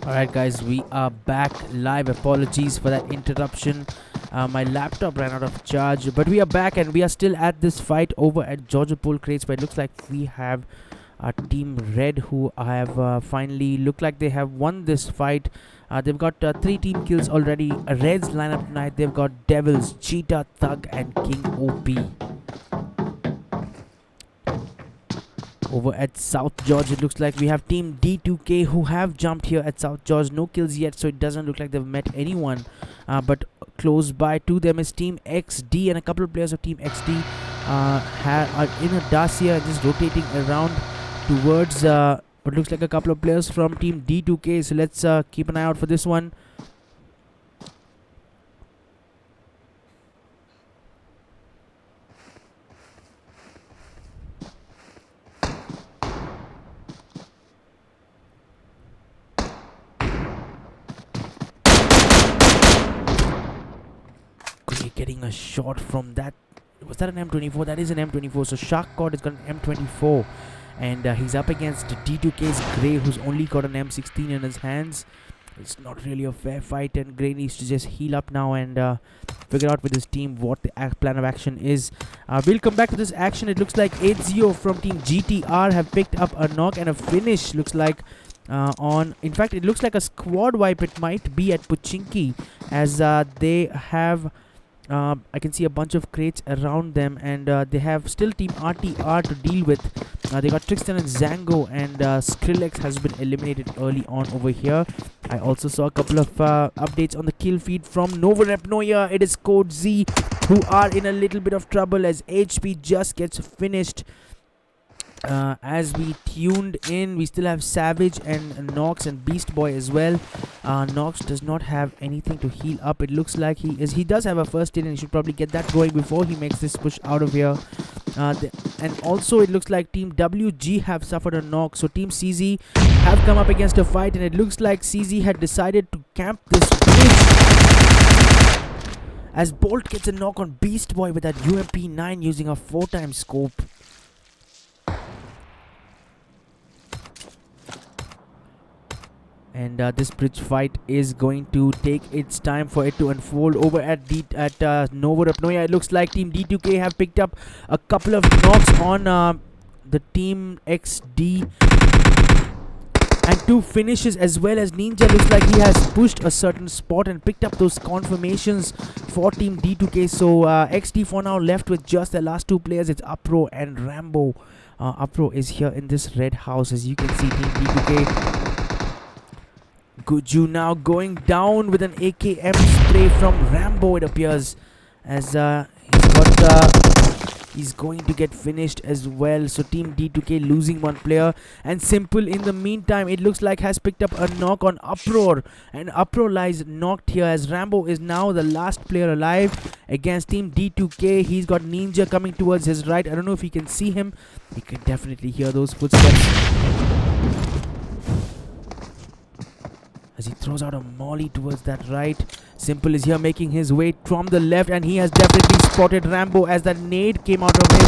Alright guys, we are back live. Apologies for that interruption. My laptop ran out of charge, but we are back and we are still at this fight over at Georgia Pole Crates, but it looks like we have our team Red who have finally look like they have won this fight. They've got 3 team kills already. Red's lineup tonight, they've got Devils, Cheetah, Thug and King OP. Over at South George, it looks like we have team D2K who have jumped here at South George. No kills yet, so it doesn't look like they've met anyone. But close by to them is team XD, and a couple of players of team XD are in a Dacia just rotating around towards what looks like a couple of players from team D2K. So let's keep an eye out for this one. Getting a shot from that. Was that an M24? That is an M24. So Shark God has got an M24, and he's up against D2K's Grey, who's only got an M16 in his hands. It's not really a fair fight, and Grey needs to just heal up now and figure out with his team what the plan of action is. We'll come back to this action. It looks like 8-0 from team GTR have picked up a knock and a finish. Looks like in fact, it looks like a squad wipe. It might be at Puchinki, as they have. I can see a bunch of crates around them, and they have still team RTR to deal with. They got Trixton and Zango, and Skrillex has been eliminated early on over here. I also saw a couple of updates on the kill feed from Novorepnoya. It is Code Z who are in a little bit of trouble as HP just gets finished. As we tuned in, we still have Savage and Nox and Beast Boy as well. Nox does not have anything to heal up. It looks like he does have a first aid, and he should probably get that going before he makes this push out of here. And also it looks like team WG have suffered a knock, so team CZ have come up against a fight, and it looks like CZ had decided to camp this bridge as Bolt gets a knock on Beast Boy with that UMP9 using a 4x scope. And this bridge fight is going to take its time for it to unfold over at Novorepnoya. It looks like team D2K have picked up a couple of knocks on the team XD and 2 finishes, as well as Ninja looks like he has pushed a certain spot and picked up those confirmations for team D2K. So XD for now left with just the last 2 players. It's Upro and Rambo. Upro is here in this red house, as you can see. Team D2K Guju now going down with an AKM spray from Rambo, it appears, as he's going to get finished as well. So team D2K losing 1 player, and Simple in the meantime it looks like has picked up a knock on Uproar, and Uproar lies knocked here as Rambo is now the last player alive against team D2K. He's got Ninja coming towards his right. I don't know if he can see him. He can definitely hear those footsteps as he throws out a molly towards that right. Simple is here making his way from the left, and he has definitely spotted Rambo as that nade came out of him.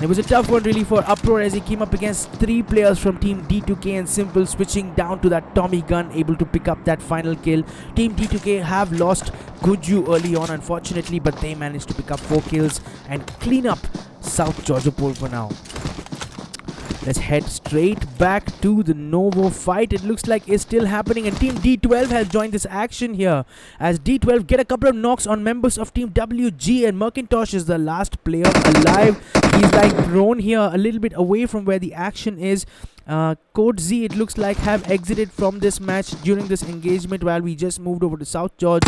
It was a tough one really for Uproar as he came up against 3 players from team D2K, and Simple switching down to that Tommy gun, able to pick up that final kill. Team D2K have lost Guju early on, unfortunately, but they managed to pick up 4 kills and clean up South Georgia Pole for now. Let's head straight back to the Novo fight. It looks like it's still happening, and team D12 has joined this action here as D12 get a couple of knocks on members of team WG, and Merkintosh is the last player alive. He's like thrown here a little bit away from where the action is. Code Z, it looks like, have exited from this match during this engagement while we just moved over to South George.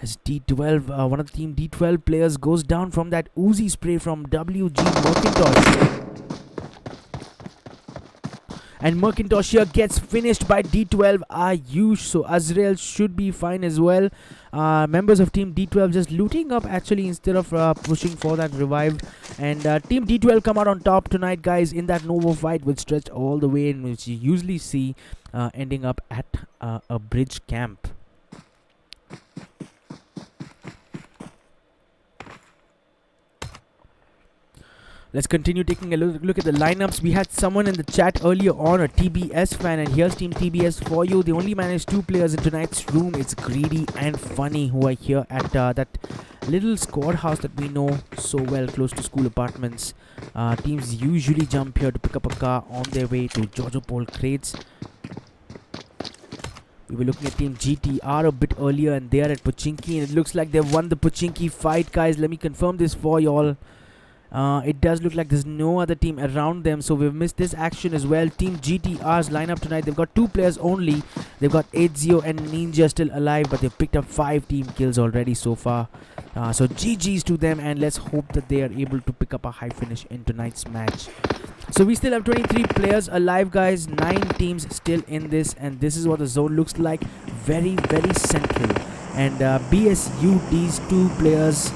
As D12, one of the team D12 players goes down from that Uzi spray from WG Merkintosh. And Merkintosh here gets finished by D12 Ayush. So Azrael should be fine as well. Members of team D12 just looting up actually instead of pushing for that revive. And team D12 come out on top tonight, guys, in that Novo fight, which stretched all the way in, which you usually see ending up at a bridge camp. Let's continue taking a look at the lineups. We had someone in the chat earlier on, a TBS fan, and here's Team TBS for you. They only managed 2 players in tonight's room. It's Greedy and Funny, who are here at that little squad house that we know so well, close to school apartments. Teams usually jump here to pick up a car on their way to Jojo Pole crates. We were looking at Team GTR a bit earlier, and they are at Pochinki, and it looks like they've won the Pochinki fight, guys. Let me confirm this for y'all. It does look like there's no other team around them, so we've missed this action as well. Team GTR's lineup tonight, they've got 2 players only. They've got 80 and Ninja still alive, but they've picked up 5 team kills already so far. So GG's to them, and let's hope that they are able to pick up a high finish in tonight's match. So we still have 23 players alive, guys. 9 teams still in this, and this is what the zone looks like. Very, very central. And BSU, these 2 players,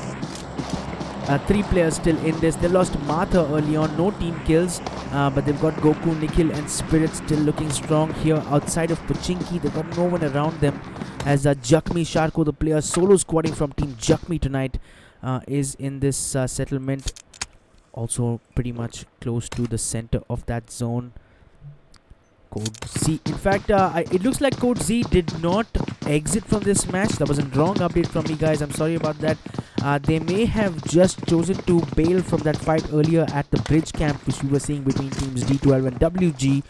3 players still in this. They lost Martha early on, no team kills, but they've got Goku, Nikhil and Spirit still looking strong here outside of Pochinki. They've got no one around them, as Jakmi Sharko, the player solo squadding from Team Jakmi tonight, is in this settlement, also pretty much close to the center of that zone. Code Z. In fact, it looks like Code Z did not exit from this match. That was a wrong update from me, guys. I'm sorry about that. They may have just chosen to bail from that fight earlier at the bridge camp, which we were seeing between teams D12 and WG.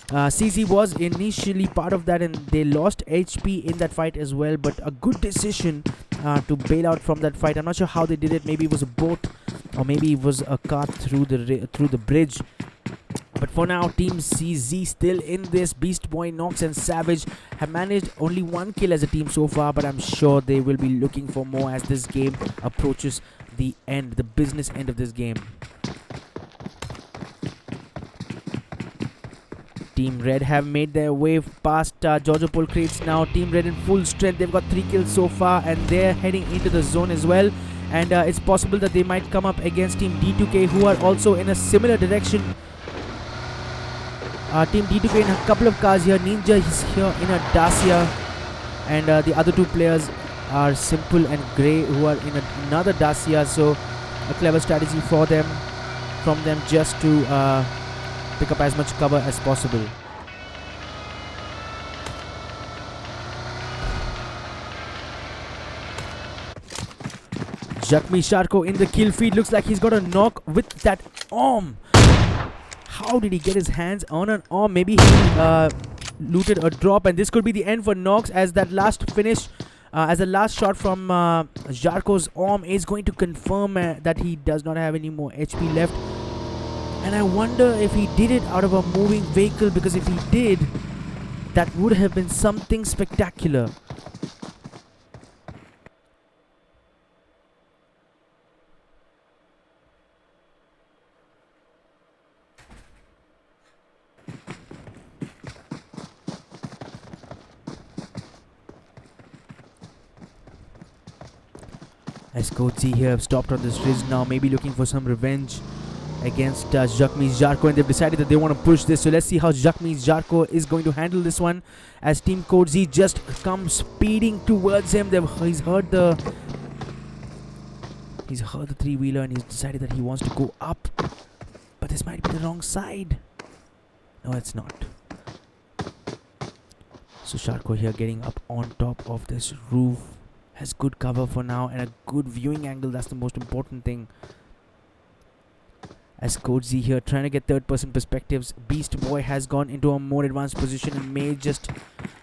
CZ was initially part of that, and they lost HP in that fight as well, but a good decision to bail out from that fight. I'm not sure how they did it. Maybe it was a boat, or maybe it was a cart through the bridge. But for now, Team CZ still in this. Beast Boy, Nox and Savage have managed only 1 kill as a team so far, but I'm sure they will be looking for more as this game approaches the end, the business end of this game. Team Red have made their way past Jojo Pole crates now. Team Red in full strength. They've got 3 kills so far, and they're heading into the zone as well. And it's possible that they might come up against Team D2K, who are also in a similar direction. Team D2K in a couple of cars here. Ninja is here in a Dacia, and the other 2 players are Simple and Grey, who are in another Dacia. So a clever strategy from them just to pick up as much cover as possible. Jakmi Sharko in the kill feed. Looks like he's got a knock with that arm. How did he get his hands on an arm? Maybe he looted a drop, and this could be the end for Nox, as that last finish, as the last shot from Jarko's arm is going to confirm that he does not have any more HP left. And I wonder if he did it out of a moving vehicle, because if he did, that would have been something spectacular. As Coach Z here have stopped on this ridge now, maybe looking for some revenge against Jakmi Jarko, and they've decided that they want to push this. So let's see how Jakmi Jarko is going to handle this one, as Team Code Z just comes speeding towards him. He's heard the 3-wheeler, and he's decided that he wants to go up, but this might be the wrong side. No, it's not. So Sharko here getting up on top of this roof. Has good cover for now and a good viewing angle. That's the most important thing. As Coach Z here trying to get third-person perspectives. Beast Boy has gone into a more advanced position and may just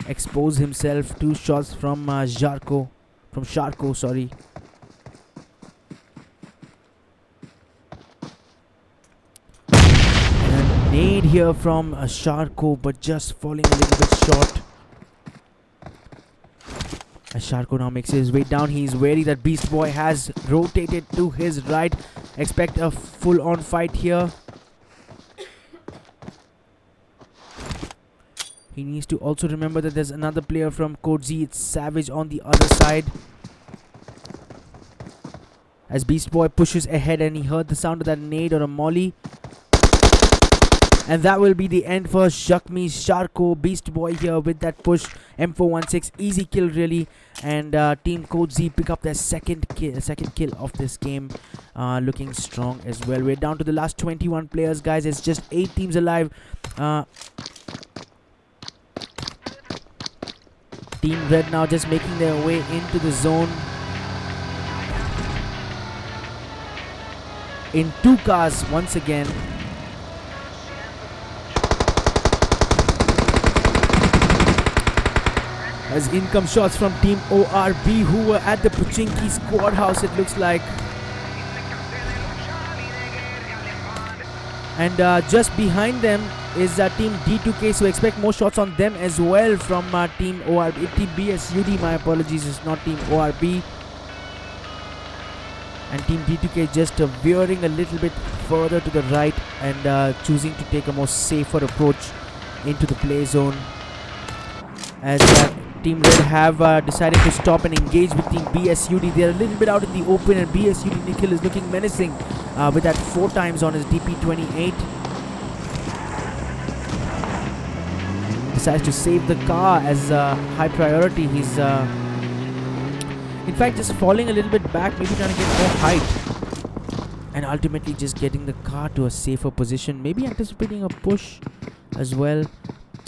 expose himself. 2 shots from Sharko, sorry. And a nade here from Sharko, but just falling a little bit short. As Sharko now makes his way down, he's wary that Beast Boy has rotated to his right. Expect a full-on fight here. He needs to also remember that there's another player from Code Z. It's Savage on the other side. As Beast Boy pushes ahead, and he heard the sound of that nade or a molly. And that will be the end for Shakmi Sharko Beast Boy here with that push. M416, easy kill really. And Team Code Z pick up their second kill of this game. Looking strong as well. We're down to the last 21 players, guys. It's just 8 teams alive. Team Red now just making their way into the zone. In 2 cars once again. As income shots from Team ORB, who were at the Pochinki squad house, it looks like. And just behind them is Team D2K, so expect more shots on them as well from Team ORB. Team BSUD, my apologies, it's not Team ORB. And Team D2K just veering a little bit further to the right and choosing to take a more safer approach into the play zone. As Team Red have decided to stop and engage with Team BSUD. They're a little bit out in the open, and BSUD Nikhil is looking menacing with that 4 times on his DP28. Decides to save the car as high priority. He's in fact just falling a little bit back, maybe trying to get more height, and ultimately just getting the car to a safer position, maybe anticipating a push as well,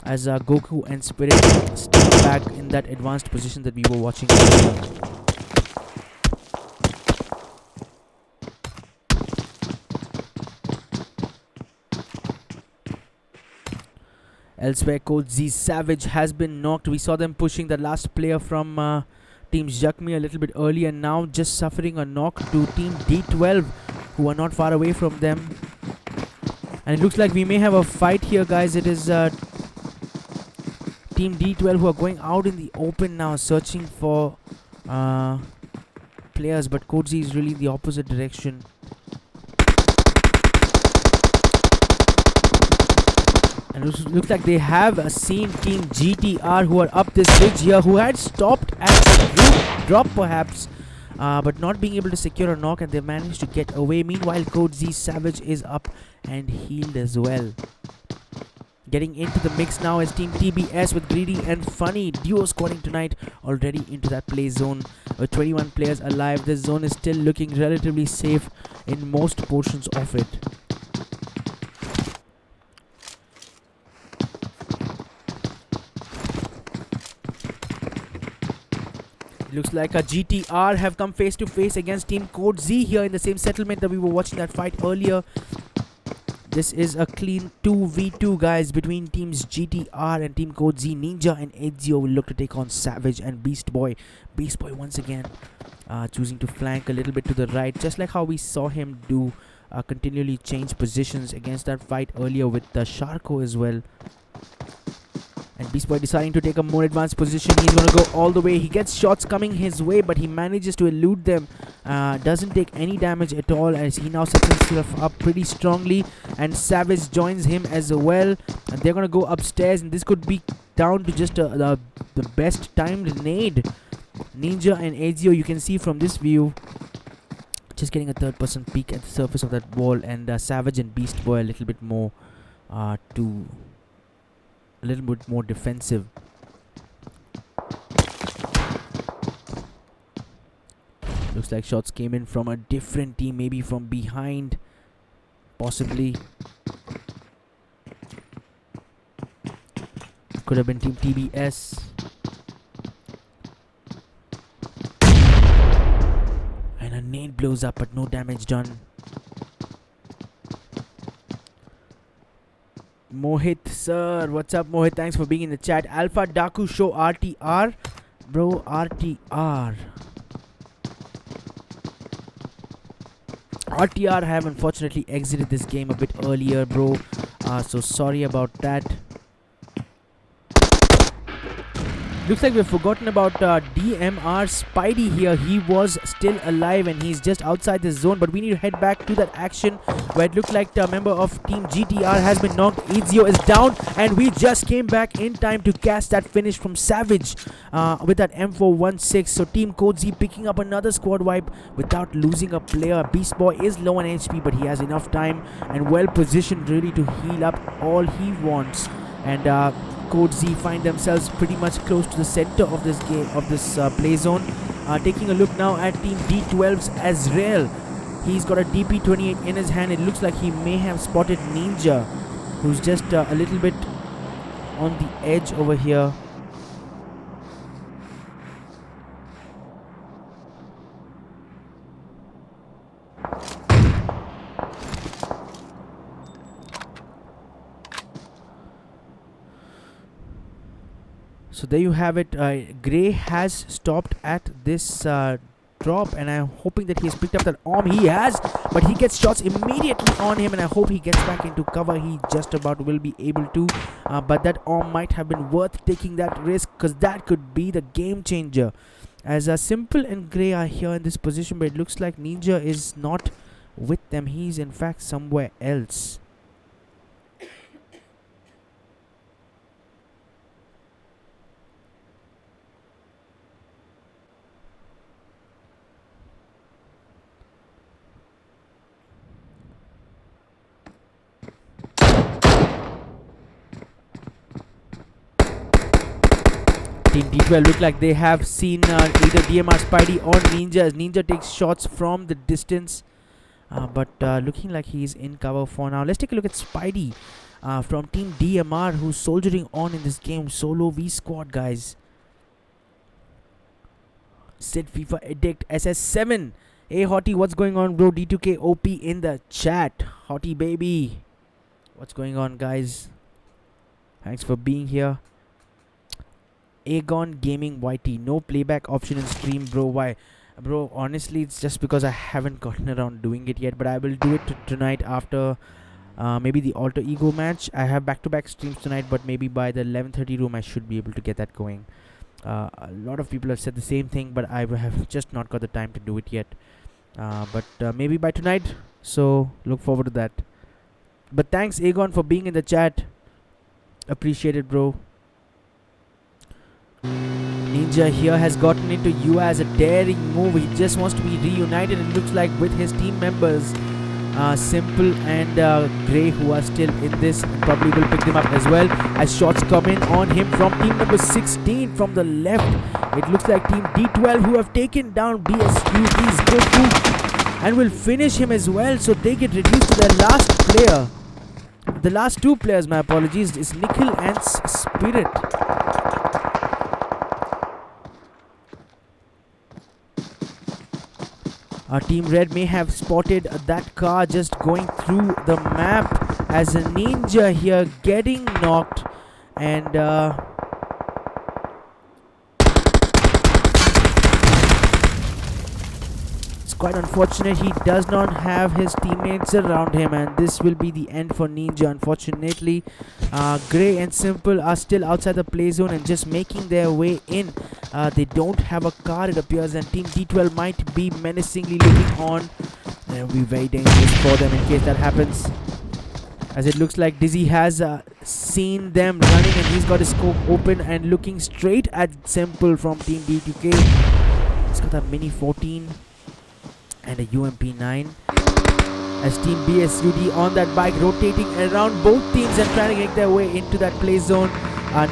as Goku and Spirit step back in that advanced position that we were watching. Elsewhere, Code Z Savage has been knocked. We saw them pushing the last player from Team Jakmi a little bit earlier, and now just suffering a knock to Team D12, who are not far away from them. And it looks like we may have a fight here, guys. It is Team D12 who are going out in the open now, searching for players, but Code Z is really the opposite direction. And it looks like they have seen Team GTR, who are up this ridge here, who had stopped at the drop perhaps, but not being able to secure a knock, and they managed to get away. Meanwhile, Code Z Savage is up and healed as well. Getting into the mix now is Team TBS with Greedy and Funny. Duo squatting tonight, already into that play zone with 21 players alive. This zone is still looking relatively safe in most portions of it. It looks like a GTR have come face to face against Team Code Z here in the same settlement that we were watching that fight earlier. This is a clean 2v2, guys, between teams GTR and Team Code Z. Ninja and Ezio will look to take on Savage and Beast Boy. Beast Boy once again choosing to flank a little bit to the right, just like how we saw him do, continually change positions against that fight earlier with Sharko as well. And Beast Boy deciding to take a more advanced position. He's going to go all the way. He gets shots coming his way, but he manages to elude them. Doesn't take any damage at all, as he now sets himself up pretty strongly. And Savage joins him as well. And they're going to go upstairs, and this could be down to just the best timed nade. Ninja and Ezio, you can see from this view, just getting a third-person peek at the surface of that wall. And Savage and Beast Boy a little bit more defensive. Looks like shots came in from a different team, maybe from behind, possibly. Could have been Team TBS. And a nade blows up, but no damage done. Mohit sir, what's up Mohit? Thanks for being in the chat. Alpha Daku show RTR. Bro, RTR. RTR have unfortunately exited this game a bit earlier, bro. So sorry about that. Looks like we've forgotten about DMR Spidey here. He was still alive and he's just outside the zone. But we need to head back to that action where it looked like a member of Team GTR has been knocked. Ezio is down and we just came back in time to catch that finish from Savage with that M416. So Team Code Z picking up another squad wipe without losing a player. Beast Boy is low on HP but he has enough time and well positioned really to heal up all he wants. And Code Z find themselves pretty much close to the center of this game, of this play zone. Taking a look now at Team D12's Azrael. He's got a DP28 in his hand. It looks like he may have spotted Ninja, who's just a little bit on the edge over here. So there you have it. Grey has stopped at this drop and I'm hoping that he has picked up that arm. He has, but he gets shots immediately on him and I hope he gets back into cover. He just about will be able to, but that arm might have been worth taking that risk because that could be the game changer. As Simple and Grey are here in this position, but it looks like Ninja is not with them. He's in fact somewhere else. Team D12 look like they have seen either DMR Spidey or Ninja as Ninja takes shots from the distance. But looking like he's in cover for now. Let's take a look at Spidey from Team DMR who's soldiering on in this game. Solo V squad, guys. Sid FIFA Addict SS7. Hey Hottie, what's going on, bro? D2K OP in the chat. Hottie baby. What's going on, guys? Thanks for being here. Aegon Gaming YT, no playback option in stream, bro. Why? Bro, honestly it's just because I haven't gotten around doing it yet, but I will do it tonight after maybe the alter ego match. I have back-to-back streams tonight, but maybe by the 11:30 room I should be able to get that going. A lot of people have said the same thing, but I have just not got the time to do it yet. But maybe by tonight, so look forward to that. But thanks Aegon for being in the chat. Appreciate it, bro. Ninja here has gotten into you as a daring move. He just wants to be reunited and looks like with his team members Simple and Grey, who are still in this, probably will pick them up as well as shots come in on him from team number 16 from the left. It looks like Team D12 who have taken down BSU. He's Goku and will finish him as well, so they get reduced to their last player. The last two players, my apologies, is Nikhil and Spirit. Team Red may have spotted that car just going through the map as a Ninja here getting knocked, and it's quite unfortunate he does not have his teammates around him, and this will be the end for Ninja, unfortunately. Grey and Simple are still outside the play zone and just making their way in. They don't have a car, it appears, and Team D12 might be menacingly looking on. It will be very dangerous for them in case that happens, as it looks like Dizzy has seen them running and he's got his scope open and looking straight at Simple from Team D2K. He's got a Mini 14 and a UMP9 as Team BSUD on that bike rotating around both teams and trying to make their way into that play zone.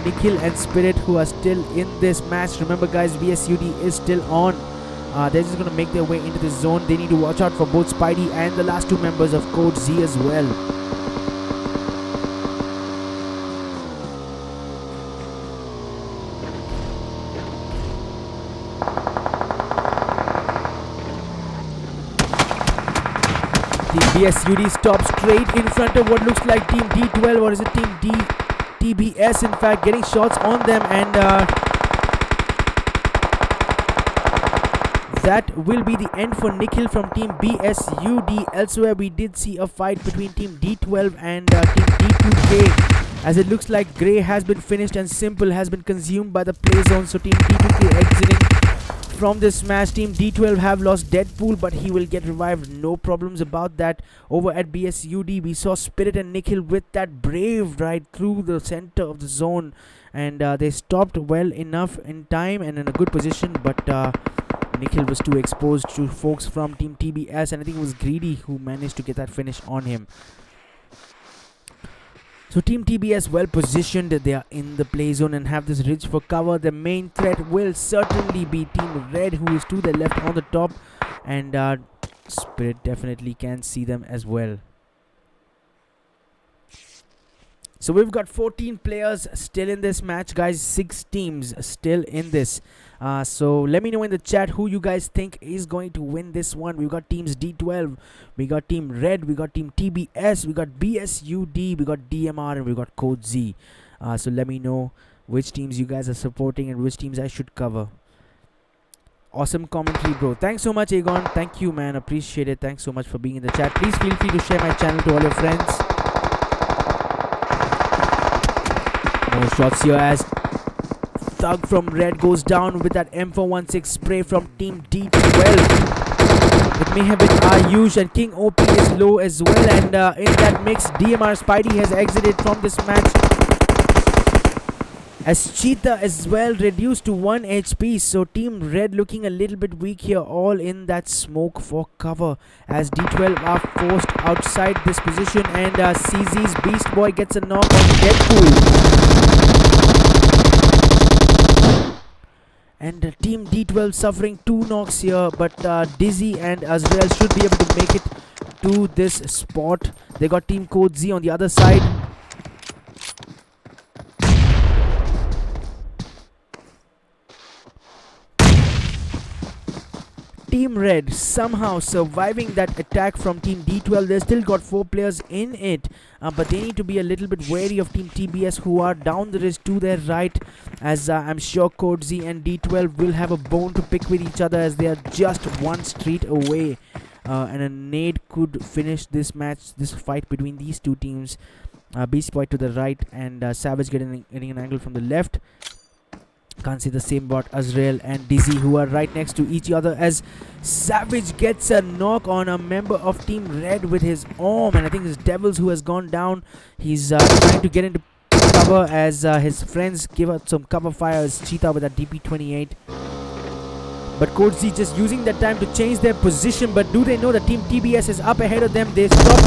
Nikhil and Spirit, who are still in this match. Remember guys, BSUD is still on. They're just going to make their way into this zone. They need to watch out for both Spidey and the last two members of Code Z as well. Team BSUD stops straight in front of what looks like Team D12, or is it Team TBS, in fact, getting shots on them, and that will be the end for Nikhil from Team BSUD. Elsewhere, we did see a fight between Team D12 and Team D2K. as it looks like Grey has been finished and Simple has been consumed by the play zone. So Team D2K exiting from this match. Team D12 have lost Deadpool, but he will get revived, no problems about that. Over at BSUD, we saw Spirit and Nikhil with that brave right through the center of the zone, and they stopped well enough in time and in a good position, but Nikhil was too exposed to folks from Team TBS, and I think it was Greedy who managed to get that finish on him. So Team TBS well positioned, they are in the play zone and have this ridge for cover. The main threat will certainly be Team Red, who is to the left on the top, and Spirit definitely can see them as well. So we've got 14 players still in this match, guys. 6 teams still in this. So let me know in the chat who you guys think is going to win this one. We've got teams D12, we got Team Red, we got Team TBS, we got BSUD, we got DMR, and we got Code Z. So let me know which teams you guys are supporting and which teams I should cover. Awesome commentary, bro. Thanks so much, Aegon. Thank you, man. Appreciate it. Thanks so much for being in the chat. Please feel free to share my channel to all your friends. More shots here as Thug from Red goes down with that M416 spray from Team D12. It may have been Ayush, and King OP is low as well, and in that mix, DMR Spidey has exited from this match, as Cheetah as well reduced to 1 HP. So Team Red looking a little bit weak here, all in that smoke for cover, as D12 are forced outside this position, and CZ's Beast Boy gets a knock on Deadpool. And Team D12 suffering 2 knocks here, but Dizzy and Azrael should be able to make it to this spot. They got Team Code Z on the other side. Team Red somehow surviving that attack from Team D12. They still got 4 players in it, but they need to be a little bit wary of Team TBS, who are down the ridge to their right, as I'm sure Code Z and D12 will have a bone to pick with each other, as they are just 1 street away, and a nade could finish this match, this fight between these two teams. Beast Boy to the right, and Savage getting an angle from the left. Can't see the same about Azrael and Dizzy, who are right next to each other, as Savage gets a knock on a member of Team Red with his arm, and I think it's Devils who has gone down. He's trying to get into cover as his friends give out some cover fire as Cheetah with that DP28. But Code Z just using that time to change their position, but do they know that Team TBS is up ahead of them? They stop.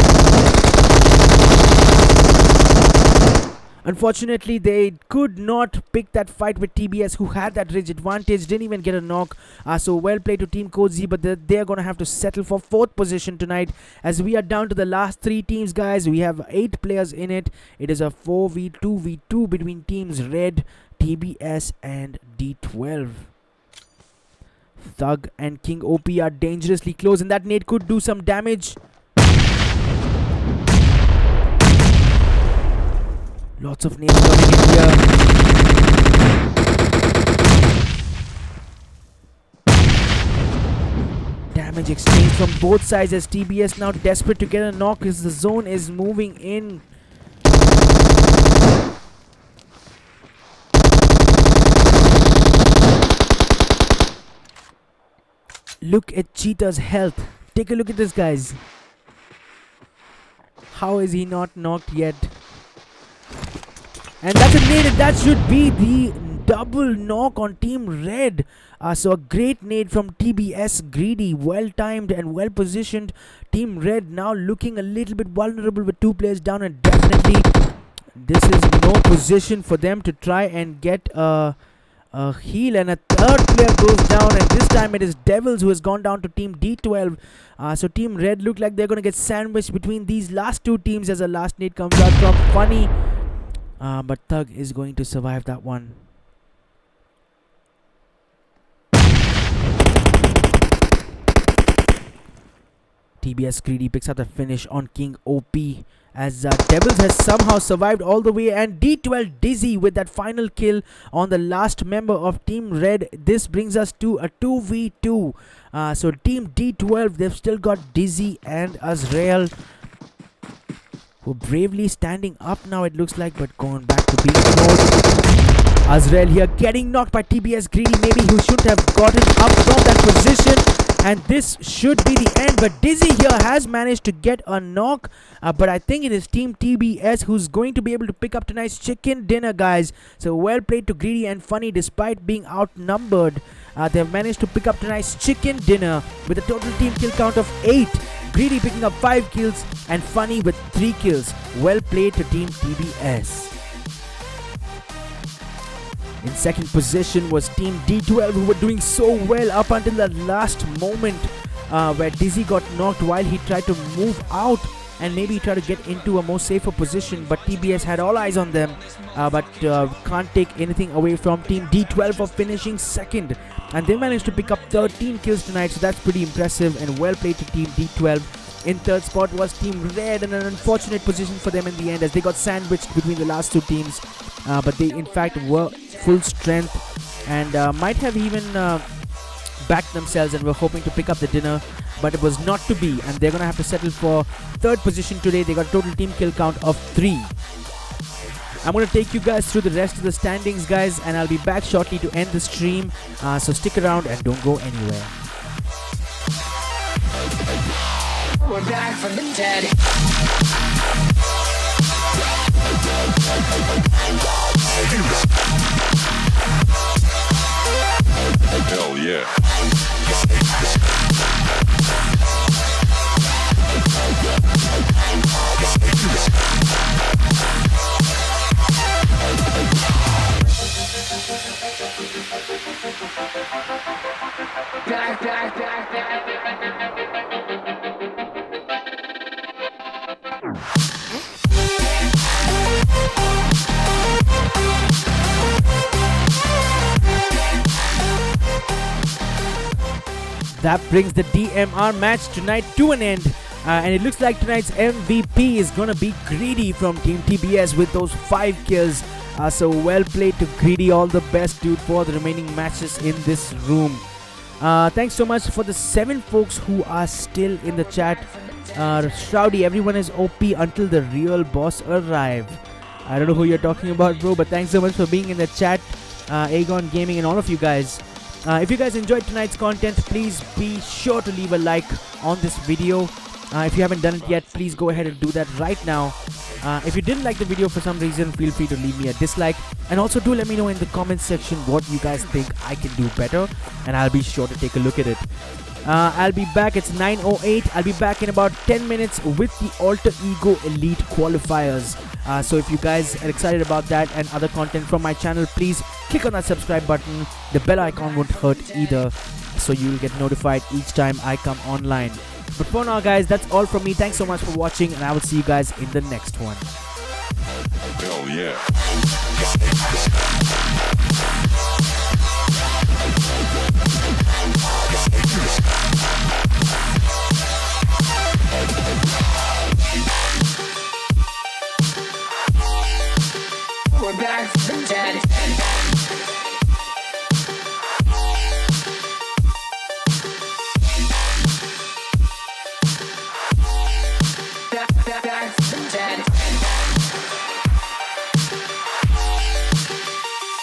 Unfortunately, they could not pick that fight with TBS, who had that ridge advantage, didn't even get a knock. So well played to Team Code Z, but they're going to have to settle for 4th position tonight, as we are down to the last 3 teams, guys. We have 8 players in it. It is a 4v2v2 between teams Red, TBS, and D12. Thug and King OP are dangerously close, and that nade could do some damage. Lots of nades coming in here. Damage exchange from both sides, as TBS now desperate to get a knock, as the zone is moving in. Look at Cheetah's health. Take a look at this, guys. How is he not knocked yet? And that's a nade, and that should be the double knock on Team Red. So a great nade from TBS, Greedy, well timed and well positioned. Team Red now looking a little bit vulnerable with 2 players down, and definitely this is no position for them to try and get a heal. And a 3rd player goes down, and this time it is Devils who has gone down to Team D12. So Team Red look like they're going to get sandwiched between these last 2 teams, as a last nade comes out from Funny. But Thug is going to survive that one. TBS Greedy picks up the finish on King OP, as Devils has somehow survived all the way, and D12 Dizzy with that final kill on the last member of Team Red. This brings us to a 2v2. So Team D12, they've still got Dizzy and Azrael. who are bravely standing up now, it looks like, but going back to being ignored. Azrael here getting knocked by TBS Greedy. Maybe he shouldn't have gotten up from that position. And this should be the end. But Dizzy here has managed to get a knock. But I think it is Team TBS who's going to be able to pick up tonight's chicken dinner, guys. So well played to Greedy and Funny despite being outnumbered. They've managed to pick up tonight's chicken dinner with a total team kill count of 8. Greedy picking up 5 kills and Funny with 3 kills. Well played to Team TBS. In second position was Team D12, who were doing so well up until the last moment where Dizzy got knocked while he tried to move out and maybe try to get into a more safer position, but TBS had all eyes on them, but can't take anything away from Team D12 for finishing second, and they managed to pick up 13 kills tonight, so that's pretty impressive and well played to Team D12. In third spot was Team Red, and an unfortunate position for them in the end as they got sandwiched between the last two teams, but they in fact were full strength and might have even backed themselves and were hoping to pick up the dinner, but it was not to be, and they're gonna have to settle for third position today. They got a total team kill count of 3. I'm gonna take you guys through the rest of the standings, guys, and I'll be back shortly to end the stream, so stick around and don't go anywhere. We're back from the dead. Hell yeah. That brings the DMR match tonight to an end, and it looks like tonight's MVP is gonna be Greedy from Team TBS with those 5 kills. So well played to Greedy. All the best, dude, for the remaining matches in this room. Thanks so much for the 7 folks who are still in the chat. Shroudy, everyone is OP until the real boss arrive. I don't know who you're talking about, bro, but thanks so much for being in the chat. Aegon Gaming and all of you guys. If you guys enjoyed tonight's content, please be sure to leave a like on this video. If you haven't done it yet, please go ahead and do that right now. If you didn't like the video for some reason, feel free to leave me a dislike, and also do let me know in the comments section what you guys think I can do better, and I'll be sure to take a look at it. I'll be back. It's 9:08. I'll be back in about 10 minutes with the Alter Ego Elite qualifiers. So if you guys are excited about that and other content from my channel, please click on that subscribe button. The bell icon won't hurt either, so you'll get notified each time I come online. But for now, guys, that's all from me. Thanks so much for watching, and I will see you guys in the next one. Hell yeah. We're back from the dead. Back from the dead.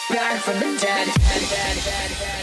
Back from the dead.